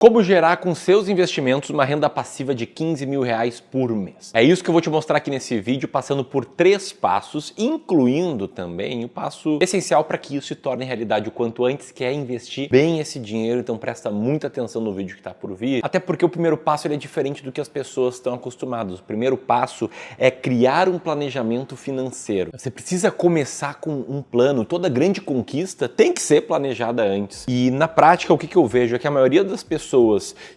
Como gerar com seus investimentos uma renda passiva de 15 mil reais por mês? É isso que eu vou te mostrar aqui nesse vídeo, passando por 3 passos, incluindo também o passo essencial para que isso se torne realidade o quanto antes, que é investir bem esse dinheiro. Então presta muita atenção no vídeo que está por vir, até porque o primeiro passo ele é diferente do que as pessoas estão acostumadas. O primeiro passo é criar um planejamento financeiro. Você precisa começar com um plano. Toda grande conquista tem que ser planejada antes. E na prática, o que eu vejo é que a maioria das pessoas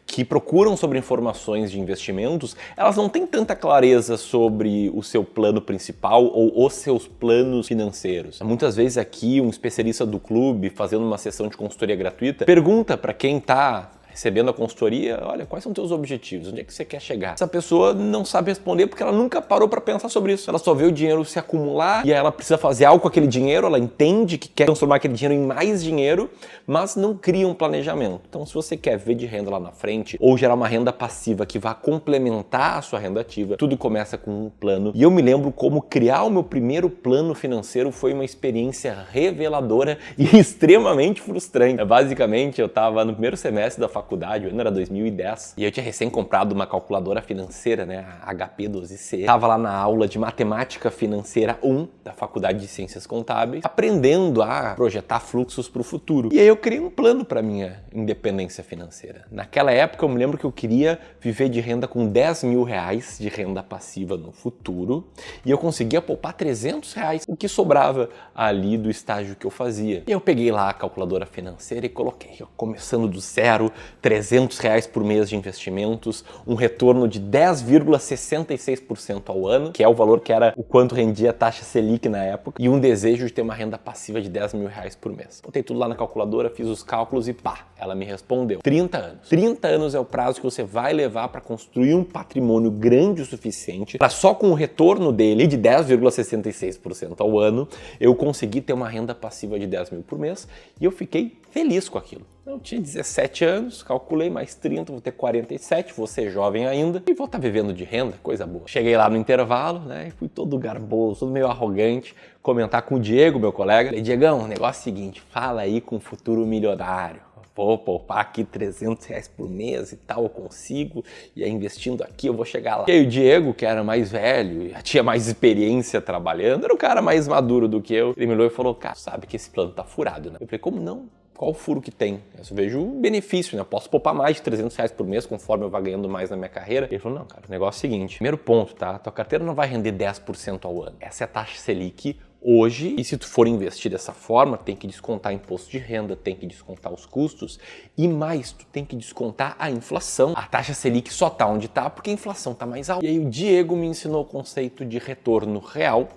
que procuram sobre informações de investimentos, elas não têm tanta clareza sobre o seu plano principal ou os seus planos financeiros. Muitas vezes aqui um especialista do clube, fazendo uma sessão de consultoria gratuita, pergunta para quem está recebendo a consultoria, olha, quais são os teus objetivos? Onde é que você quer chegar? Essa pessoa não sabe responder porque ela nunca parou para pensar sobre isso. Ela só vê o dinheiro se acumular e aí ela precisa fazer algo com aquele dinheiro, ela entende que quer transformar aquele dinheiro em mais dinheiro, mas não cria um planejamento. Então, se você quer ver de renda lá na frente ou gerar uma renda passiva que vá complementar a sua renda ativa, tudo começa com um plano. E eu me lembro como criar o meu primeiro plano financeiro foi uma experiência reveladora e extremamente frustrante. Basicamente, eu estava no primeiro semestre da faculdade, o ano era 2010, e eu tinha recém comprado uma calculadora financeira, né, a HP 12C. Estava lá na aula de Matemática Financeira 1 da Faculdade de Ciências Contábeis, aprendendo a projetar fluxos para o futuro. E aí eu criei um plano para minha independência financeira. Naquela época eu me lembro que eu queria viver de renda com 10 mil reais de renda passiva no futuro, e eu conseguia poupar 300 reais, o que sobrava ali do estágio que eu fazia. E eu peguei lá a calculadora financeira e coloquei, começando do zero, 300 reais por mês de investimentos, um retorno de 10,66% ao ano, que é o valor que era o quanto rendia a taxa Selic na época, e um desejo de ter uma renda passiva de 10 mil reais por mês. Botei tudo lá na calculadora, fiz os cálculos e pá, ela me respondeu. 30 anos. 30 anos é o prazo que você vai levar para construir um patrimônio grande o suficiente para só com o retorno dele de 10,66% ao ano, eu consegui ter uma renda passiva de 10 mil por mês e eu fiquei feliz com aquilo. Eu tinha 17 anos, calculei mais 30, vou ter 47, vou ser jovem ainda e vou estar vivendo de renda, coisa boa. Cheguei lá no intervalo, né, e fui todo garboso, todo meio arrogante, comentar com o Diego, meu colega. Falei, Diegão, o negócio é o seguinte, fala aí com o futuro milionário. Vou poupar aqui 300 reais por mês e tal, eu consigo, e aí investindo aqui eu vou chegar lá. E aí o Diego, que era mais velho, já tinha mais experiência trabalhando, era o cara mais maduro do que eu, ele me olhou e falou, cara, sabe que esse plano tá furado, né? Eu falei, como não? Qual o furo que tem? Eu vejo o benefício, né? Eu posso poupar mais de 300 reais por mês conforme eu vá ganhando mais na minha carreira. Ele falou, não, cara, o negócio é o seguinte, primeiro ponto, tá? Tua carteira não vai render 10% ao ano. Essa é a taxa Selic hoje, e se tu for investir dessa forma, tem que descontar imposto de renda, tem que descontar os custos e mais, tu tem que descontar a inflação. A taxa Selic só tá onde tá porque a inflação tá mais alta. E aí o Diego me ensinou o conceito de retorno real.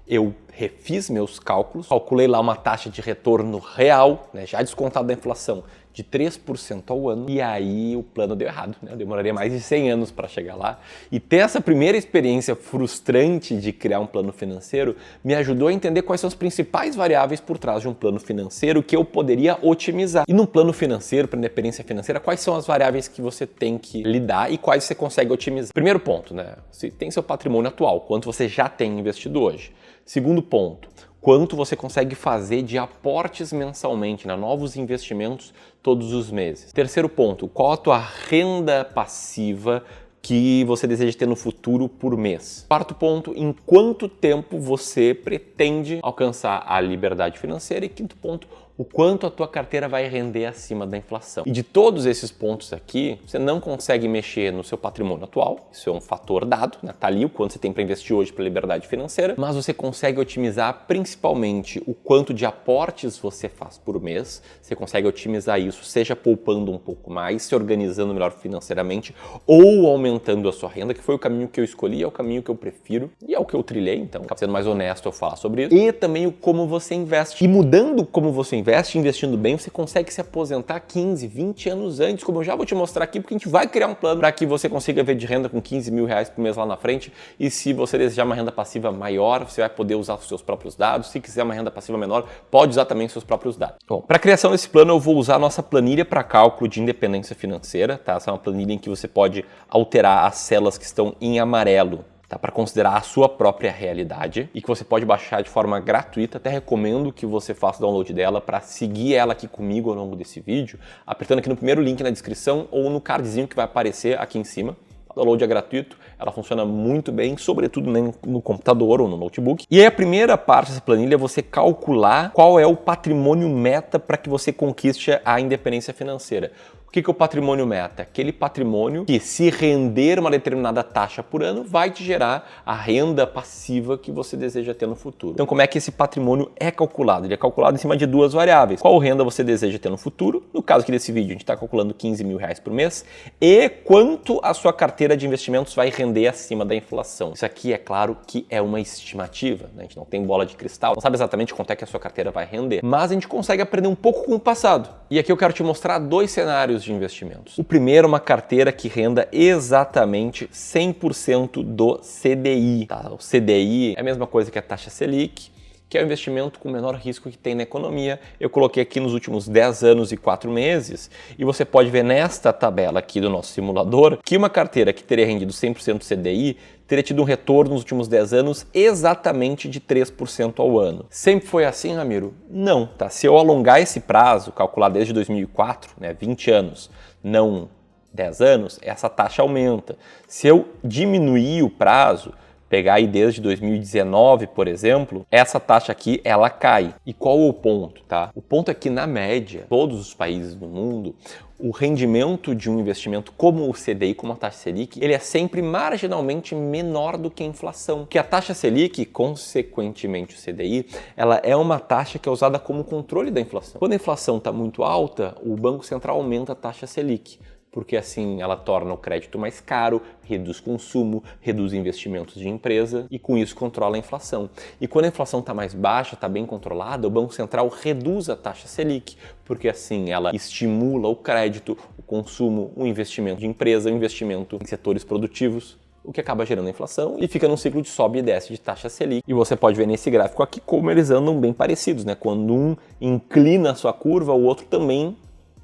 Eu refiz meus cálculos, calculei lá uma taxa de retorno real, né, já descontado da inflação, de 3% ao ano, e aí o plano deu errado, né? Eu demoraria mais de 100 anos para chegar lá. E ter essa primeira experiência frustrante de criar um plano financeiro me ajudou a entender quais são as principais variáveis por trás de um plano financeiro que eu poderia otimizar. E num plano financeiro, para independência financeira, quais são as variáveis que você tem que lidar e quais você consegue otimizar? Primeiro ponto, né? Você tem seu patrimônio atual, quanto você já tem investido hoje. Segundo ponto, quanto você consegue fazer de aportes mensalmente, né? Novos investimentos todos os meses. Terceiro ponto, qual a tua renda passiva que você deseja ter no futuro por mês. Quarto ponto, em quanto tempo você pretende alcançar a liberdade financeira. E quinto ponto, o quanto a tua carteira vai render acima da inflação. E de todos esses pontos aqui, você não consegue mexer no seu patrimônio atual, isso é um fator dado, né? Tá ali o quanto você tem para investir hoje para liberdade financeira, mas você consegue otimizar principalmente o quanto de aportes você faz por mês, você consegue otimizar isso, seja poupando um pouco mais, se organizando melhor financeiramente ou aumentando a sua renda, que foi o caminho que eu escolhi, é o caminho que eu prefiro e é o que eu trilhei, então, sendo mais honesto eu falar sobre isso. E também o como você investe. E mudando como você investe, investindo bem, você consegue se aposentar 15, 20 anos antes, como eu já vou te mostrar aqui, porque a gente vai criar um plano para que você consiga ver de renda com 15 mil reais por mês lá na frente, e se você desejar uma renda passiva maior, você vai poder usar os seus próprios dados, se quiser uma renda passiva menor, pode usar também os seus próprios dados. Bom, para a criação desse plano eu vou usar a nossa planilha para cálculo de independência financeira, tá? Essa é uma planilha em que você pode alterar as células que estão em amarelo tá? Para considerar a sua própria realidade e que você pode baixar de forma gratuita. Até recomendo que você faça o download dela para seguir ela aqui comigo ao longo desse vídeo, apertando aqui no primeiro link na descrição ou no cardzinho que vai aparecer aqui em cima. O download é gratuito, ela funciona muito bem, sobretudo no computador ou no notebook. E aí a primeira parte dessa planilha é você calcular qual é o patrimônio meta para que você conquiste a independência financeira. O que é o patrimônio meta? Aquele patrimônio que, se render uma determinada taxa por ano, vai te gerar a renda passiva que você deseja ter no futuro. Então, como é que esse patrimônio é calculado? Ele é calculado em cima de duas variáveis. Qual renda você deseja ter no futuro? No caso aqui desse vídeo, a gente está calculando 15 mil reais por mês. E quanto a sua carteira de investimentos vai render acima da inflação. Isso aqui, é claro, que é uma estimativa, né? A gente não tem bola de cristal, não sabe exatamente quanto é que a sua carteira vai render. Mas a gente consegue aprender um pouco com o passado. E aqui eu quero te mostrar dois cenários de investimentos. O primeiro, uma carteira que renda exatamente 100% do CDI. Tá? O CDI é a mesma coisa que a taxa Selic, que é o investimento com o menor risco que tem na economia. Eu coloquei aqui nos últimos 10 anos e 4 meses, e você pode ver nesta tabela aqui do nosso simulador que uma carteira que teria rendido 100% CDI teria tido um retorno nos últimos 10 anos exatamente de 3% ao ano. Sempre foi assim, Ramiro? Não, tá? Se eu alongar esse prazo, calcular desde 2004, né, 20 anos, não 10 anos, essa taxa aumenta. Se eu diminuir o prazo, pegar aí desde 2019, por exemplo, essa taxa aqui, ela cai. E qual é o ponto, tá? O ponto é que, na média, todos os países do mundo, o rendimento de um investimento como o CDI, como a taxa Selic, ele é sempre marginalmente menor do que a inflação. Que a taxa Selic, consequentemente o CDI, ela é uma taxa que é usada como controle da inflação. Quando a inflação está muito alta, o Banco Central aumenta a taxa Selic, porque assim ela torna o crédito mais caro, reduz consumo, reduz investimentos de empresa e com isso controla a inflação. E quando a inflação está mais baixa, está bem controlada, o Banco Central reduz a taxa Selic, porque assim ela estimula o crédito, o consumo, o investimento de empresa, o investimento em setores produtivos, o que acaba gerando a inflação e fica num ciclo de sobe e desce de taxa Selic. E você pode ver nesse gráfico aqui como eles andam bem parecidos, né? Quando um inclina a sua curva, o outro também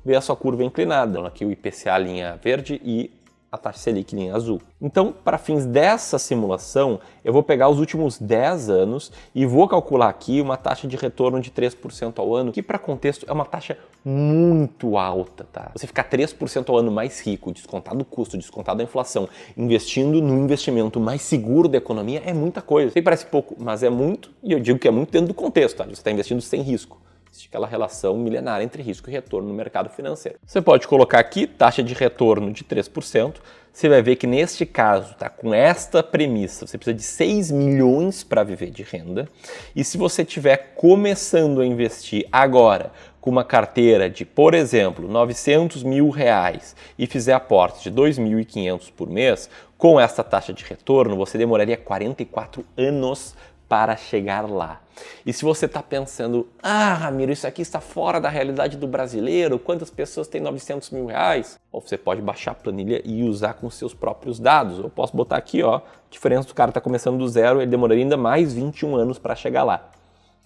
vê a sua curva inclinada. Aqui o IPCA linha verde e a taxa Selic linha azul. Então, para fins dessa simulação, eu vou pegar os últimos 10 anos e vou calcular aqui uma taxa de retorno de 3% ao ano, que para contexto é uma taxa muito alta, tá? Você ficar 3% ao ano mais rico, descontado o custo, descontado a inflação, investindo no investimento mais seguro da economia é muita coisa. Sei, parece pouco, mas é muito, e eu digo que é muito dentro do contexto, tá? Você está investindo sem risco. Existe aquela relação milenar entre risco e retorno no mercado financeiro. Você pode colocar aqui taxa de retorno de 3%. Você vai ver que neste caso, tá, com esta premissa, você precisa de 6 milhões para viver de renda. E se você estiver começando a investir agora com uma carteira de, por exemplo, 900 mil reais e fizer aportes de 2.500 por mês, com esta taxa de retorno, você demoraria 44 anos para chegar lá. E se você está pensando, Ramiro, isso aqui está fora da realidade do brasileiro, quantas pessoas têm 900 mil reais? Ou você pode baixar a planilha e usar com seus próprios dados. Eu posso botar aqui, ó, a diferença do cara está começando do zero, ele demoraria ainda mais 21 anos para chegar lá.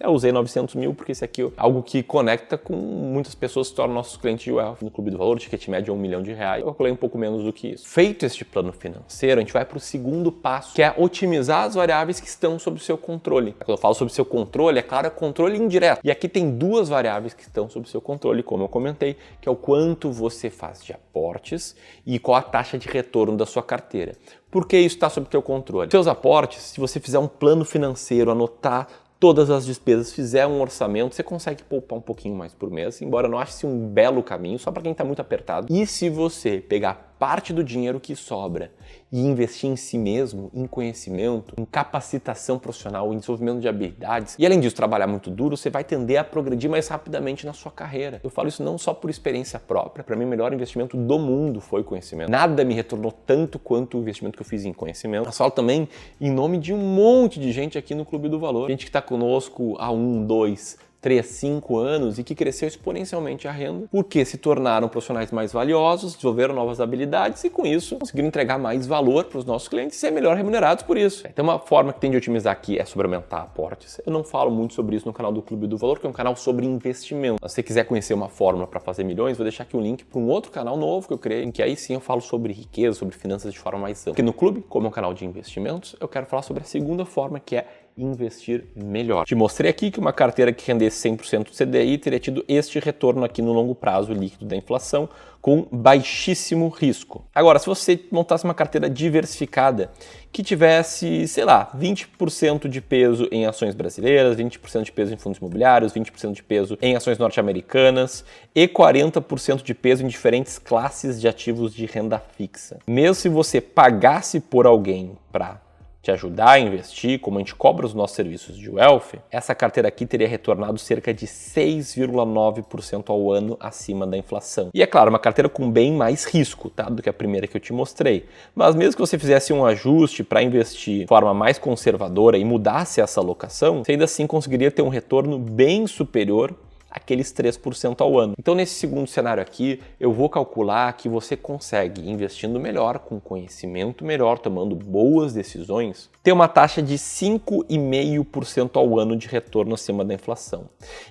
Eu usei 900 mil porque isso aqui é algo que conecta com muitas pessoas que se tornam nossos clientes de wealth. No Clube do Valor, o ticket médio é R$1 milhão. Eu calculei um pouco menos do que isso. Feito este plano financeiro, a gente vai para o segundo passo, que é otimizar as variáveis que estão sob o seu controle. Quando eu falo sobre o seu controle, é claro, é controle indireto. E aqui tem duas variáveis que estão sob o seu controle, como eu comentei, que é o quanto você faz de aportes e qual a taxa de retorno da sua carteira. Por que isso está sob o seu controle? Seus aportes, se você fizer um plano financeiro, anotar todas as despesas, fizer um orçamento, você consegue poupar um pouquinho mais por mês, embora eu não ache um belo caminho, só para quem está muito apertado. E se você pegar parte do dinheiro que sobra e investir em si mesmo, em conhecimento, em capacitação profissional, em desenvolvimento de habilidades, e além disso trabalhar muito duro, você vai tender a progredir mais rapidamente na sua carreira. Eu falo isso não só por experiência própria, para mim o melhor investimento do mundo foi conhecimento. Nada me retornou tanto quanto o investimento que eu fiz em conhecimento. Mas falo também em nome de um monte de gente aqui no Clube do Valor. Gente que está conosco há 1, 2, 3, 5 anos e que cresceu exponencialmente a renda, porque se tornaram profissionais mais valiosos, desenvolveram novas habilidades e com isso conseguiram entregar mais valor para os nossos clientes e ser melhor remunerados por isso. Então uma forma que tem de otimizar aqui é sobre aumentar aportes. Eu não falo muito sobre isso no canal do Clube do Valor, que é um canal sobre investimento. Se você quiser conhecer uma fórmula para fazer milhões, vou deixar aqui o link para um outro canal novo que eu criei, em que aí sim eu falo sobre riqueza, sobre finanças de forma mais ampla. Porque no Clube, como é um canal de investimentos, eu quero falar sobre a segunda forma, que é investir melhor. Te mostrei aqui que uma carteira que rendesse 100% do CDI teria tido este retorno aqui no longo prazo líquido da inflação, com baixíssimo risco. Agora, se você montasse uma carteira diversificada que tivesse, sei lá, 20% de peso em ações brasileiras, 20% de peso em fundos imobiliários, 20% de peso em ações norte-americanas e 40% de peso em diferentes classes de ativos de renda fixa. Mesmo se você pagasse por alguém para te ajudar a investir, como a gente cobra os nossos serviços de wealth, essa carteira aqui teria retornado cerca de 6,9% ao ano acima da inflação. E é claro, uma carteira com bem mais risco, tá, do que a primeira que eu te mostrei. Mas mesmo que você fizesse um ajuste para investir de forma mais conservadora e mudasse essa alocação, você ainda assim conseguiria ter um retorno bem superior aqueles 3% ao ano. Então, nesse segundo cenário aqui, eu vou calcular que você consegue, investindo melhor, com conhecimento melhor, tomando boas decisões, ter uma taxa de 5,5% ao ano de retorno acima da inflação.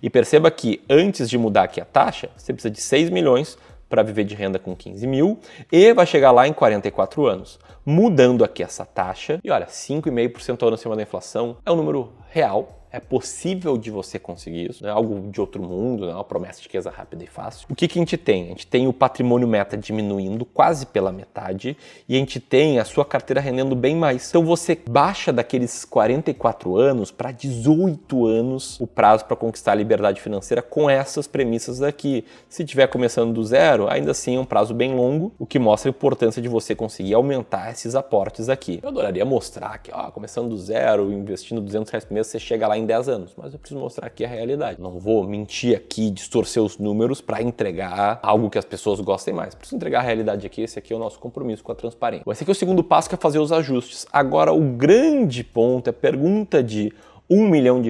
E perceba que, antes de mudar aqui a taxa, você precisa de 6 milhões para viver de renda com 15 mil e vai chegar lá em 44 anos. Mudando aqui essa taxa, e olha, 5,5% ao ano acima da inflação é um número real. É possível de você conseguir isso, não é algo de outro mundo, não é uma promessa de riqueza rápida e fácil. O que a gente tem? A gente tem o patrimônio meta diminuindo quase pela metade e a gente tem a sua carteira rendendo bem mais. Então você baixa daqueles 44 anos para 18 anos o prazo para conquistar a liberdade financeira com essas premissas daqui. Se estiver começando do zero, ainda assim é um prazo bem longo, o que mostra a importância de você conseguir aumentar esses aportes aqui. Eu adoraria mostrar que, começando do zero, investindo R$200 por mês, você chega lá em 10 anos, mas eu preciso mostrar aqui a realidade. Não vou mentir aqui, distorcer os números para entregar algo que as pessoas gostem mais. Preciso entregar a realidade aqui, esse aqui é o nosso compromisso com a transparência. Esse aqui é o segundo passo, que é fazer os ajustes. Agora, o grande ponto, a pergunta de R$1 milhão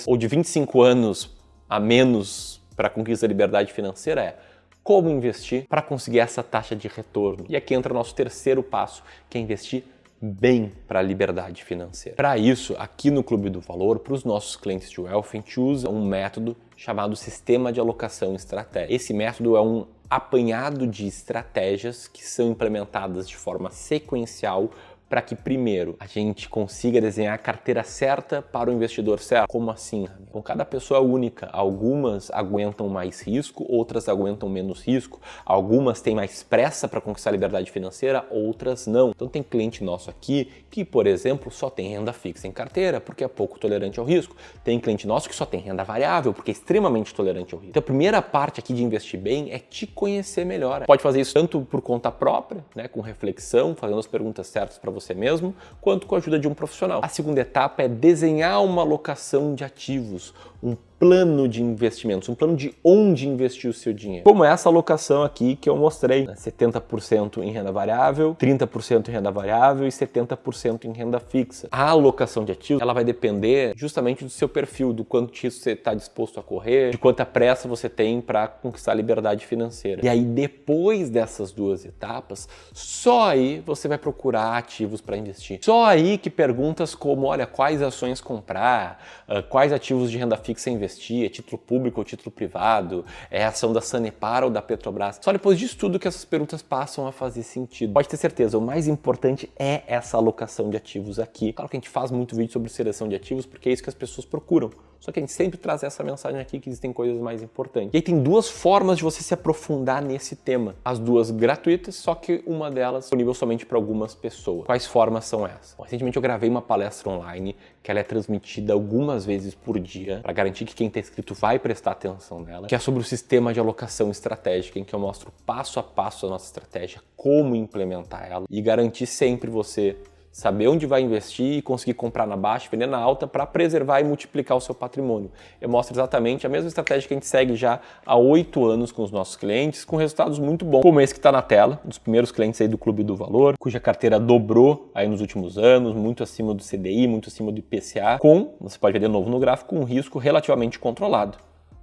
ou de 25 anos a menos para conquistar a liberdade financeira é: como investir para conseguir essa taxa de retorno? E aqui entra o nosso terceiro passo, que é investir bem para a liberdade financeira. Para isso, aqui no Clube do Valor, para os nossos clientes de wealth, a gente usa um método chamado Sistema de Alocação Estratégica. Esse método é um apanhado de estratégias que são implementadas de forma sequencial para que, primeiro, a gente consiga desenhar a carteira certa para o investidor certo. Como assim? Então, cada pessoa é única. Algumas aguentam mais risco, outras aguentam menos risco. Algumas têm mais pressa para conquistar a liberdade financeira, outras não. Então, tem cliente nosso aqui que, por exemplo, só tem renda fixa em carteira, porque é pouco tolerante ao risco. Tem cliente nosso que só tem renda variável, porque é extremamente tolerante ao risco. Então, a primeira parte aqui de investir bem é te conhecer melhor. Pode fazer isso tanto por conta própria, com reflexão, fazendo as perguntas certas para você mesmo, quanto com a ajuda de um profissional. A segunda etapa é desenhar uma alocação de ativos, um plano de investimentos, um plano de onde investir o seu dinheiro. Como essa alocação aqui que eu mostrei, 70% em renda variável, 30% em renda variável e 70% em renda fixa. A alocação de ativos, ela vai depender justamente do seu perfil, do quanto disso você está disposto a correr, de quanta pressa você tem para conquistar a liberdade financeira. E aí, depois dessas duas etapas, só aí você vai procurar ativos para investir. Só aí que perguntas como, olha, quais ações comprar, quais ativos de renda fixa investir, é título público ou título privado, é ação da Sanepar ou da Petrobras. Só depois disso tudo que essas perguntas passam a fazer sentido. Pode ter certeza, o mais importante é essa alocação de ativos aqui. Claro que a gente faz muito vídeo sobre seleção de ativos porque é isso que as pessoas procuram. Só que a gente sempre traz essa mensagem aqui que existem coisas mais importantes. E aí tem duas formas de você se aprofundar nesse tema. As duas gratuitas, só que uma delas disponível somente para algumas pessoas. Quais formas são essas? Bom, recentemente eu gravei uma palestra online que ela é transmitida algumas vezes por dia para garantir que quem está inscrito vai prestar atenção nela, que é sobre o sistema de alocação estratégica, em que eu mostro passo a passo a nossa estratégia, como implementar ela e garantir sempre você saber onde vai investir e conseguir comprar na baixa, vender na alta para preservar e multiplicar o seu patrimônio. Eu mostro exatamente a mesma estratégia que a gente segue já há 8 anos com os nossos clientes, com resultados muito bons, como esse que está na tela, dos primeiros clientes aí do Clube do Valor, cuja carteira dobrou aí nos últimos anos, muito acima do CDI, muito acima do IPCA, você pode ver de novo no gráfico, um risco relativamente controlado.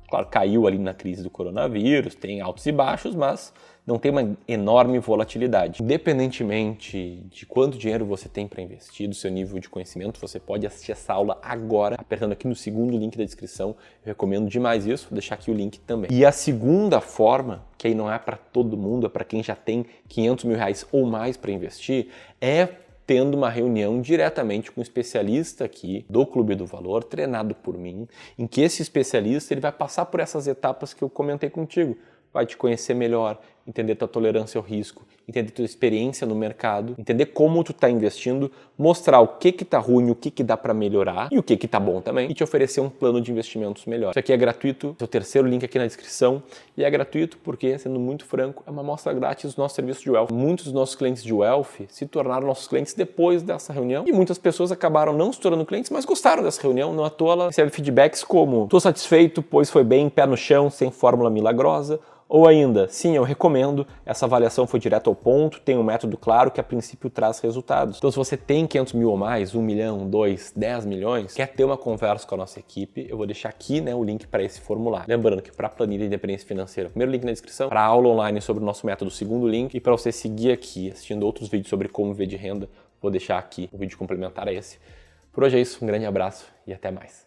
Claro, caiu ali na crise do coronavírus, tem altos e baixos, mas não tem uma enorme volatilidade. Independentemente de quanto dinheiro você tem para investir, do seu nível de conhecimento, você pode assistir essa aula agora, apertando aqui no segundo link da descrição. Eu recomendo demais isso, vou deixar aqui o link também. E a segunda forma, que aí não é para todo mundo, é para quem já tem 500 mil reais ou mais para investir, é tendo uma reunião diretamente com um especialista aqui do Clube do Valor, treinado por mim, em que esse especialista ele vai passar por essas etapas que eu comentei contigo. Vai te conhecer melhor, entender tua tolerância ao risco, entender tua experiência no mercado, entender como tu tá investindo, mostrar o que tá ruim, o que dá para melhorar e o que tá bom também, e te oferecer um plano de investimentos melhor. Isso aqui é gratuito, é o terceiro link aqui na descrição, e é gratuito porque, sendo muito franco, é uma amostra grátis do nosso serviço de Wealth. Muitos dos nossos clientes de Wealth se tornaram nossos clientes depois dessa reunião, e muitas pessoas acabaram não se tornando clientes, mas gostaram dessa reunião, não à toa ela recebe feedbacks como: tô satisfeito, pois foi bem, pé no chão, sem fórmula milagrosa. Ou ainda, sim, eu recomendo, essa avaliação foi direto ao ponto, tem um método claro que a princípio traz resultados. Então se você tem 500 mil ou mais, 1 milhão, 2, 10 milhões, quer ter uma conversa com a nossa equipe, eu vou deixar aqui, né, o link para esse formulário. Lembrando que para a planilha de independência financeira, primeiro link na descrição, para a aula online sobre o nosso método, segundo link, e para você seguir aqui assistindo outros vídeos sobre como viver de renda, vou deixar aqui o vídeo complementar a esse. Por hoje é isso, um grande abraço e até mais.